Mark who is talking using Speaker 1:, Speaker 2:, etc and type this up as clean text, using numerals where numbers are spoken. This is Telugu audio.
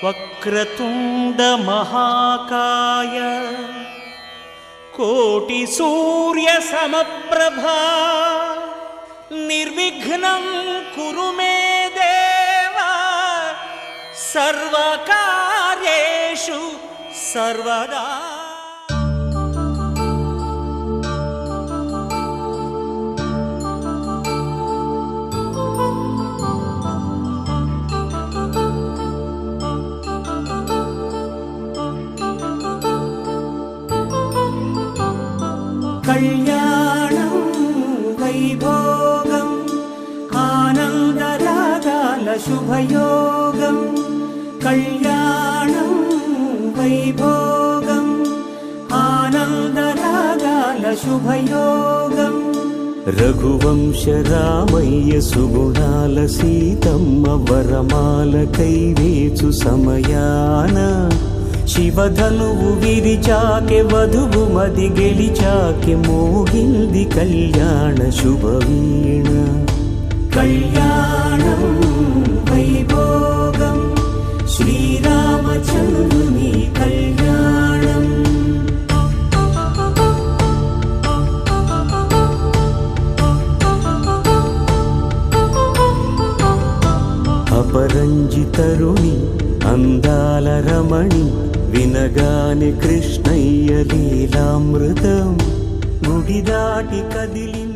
Speaker 1: వక్రతుండ మహాకాయ కోటి సూర్య సమప్రభా నిర్విఘ్నం కురు మే దేవా సర్వకార్యేషు సర్వదా.
Speaker 2: కళ్యాణం వైభోగం ఆనందరాగాల శుభయోగం. కళ్యాణం వైభోగం ఆనందరాగాల శుభయోగం.
Speaker 3: రఘువంశ రామయ్య సుగుణాల సీతమ్మ వరమాల కైవేచు సమయాన శివధనువు విరిచాకె వధువు మది గెలిచాకె మోగింది కళ్యాణ శుభవీణ.
Speaker 2: కళ్యాణం వైభోగం శ్రీరామచంద్రుని కళ్యాణం.
Speaker 3: అపరంజితరుణి అందాల రమణి వినగానే కృష్ణయ్య లీలామృతం గుడి దాటి కదిలి